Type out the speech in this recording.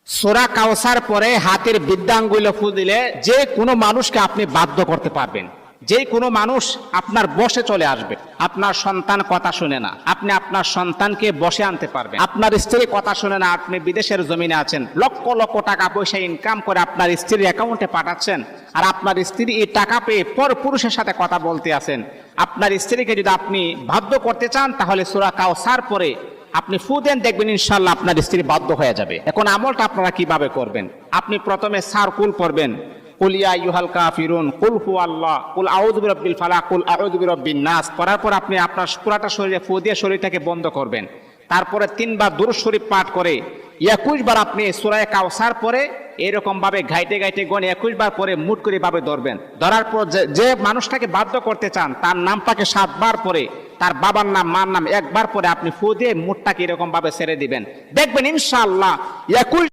সূরা কাউসার পরে হাতের বৃদ্ধাঙ্গুলে ফু দিলে যে কোনো মানুষকে আপনি বাধ্য করতে পারবেন। যে কোনো মানুষ আপনার বসে চলে আসবে। আপনার সন্তান কথা শুনে না, আপনি আপনার সন্তানকে বসে আনতে পারবেন। আপনার স্ত্রী কথা শুনে না, আপনি বিদেশের জমিনে আছেন, লক্ষ লক্ষ টাকা পয়সা ইনকাম করে আপনার স্ত্রীর অ্যাকাউন্টে পাঠাচ্ছেন, আর আপনার স্ত্রী এই টাকা পেয়ে পর পুরুষের সাথে কথা বলতে আছেন। আপনার স্ত্রীকে যদি আপনি বাধ্য করতে চান, তাহলে সূরা কাউসার পরে আপনি ফু দেন, দেখবেন ইনশাআল্লাহ আপনার স্ত্রী বাধ্য হয়ে যাবে। এখন আমলটা আপনারা কিভাবে করবেন? আপনি প্রথমে সারকুল পড়বেন, কুল ইয়া আইয়ুহাল কাফিরুন, কুল হুয়াল্লাহ, কুল আউযু বিরাব্বিল ফালাক, কুল আউযু বিরাব্বিন নাস পড়ার পর আপনি আপনার পুরাটা শরীরে ফু দিয়ে শরীরটাকে বন্ধ করবেন। তারপরে 3 বার দুরূদ শরীফ পাঠ করে 21 বার আপনি সূরা কাউসার পরে এরকম ভাবে ঘাইটে ঘাইটে গনে 21 বার পরে মুট করে ভাবে ধরবেন। ধরার পর যে মানুষটাকে বাধ্য করতে চান তার নামটাকে 7 বার পরে, তার বাবার নাম মার নাম 1 বার পরে আপনি ফু দিয়ে মুটটাকে এরকম ভাবে ছেড়ে দিবেন। দেখবেন ইনশাআল্লাহ 21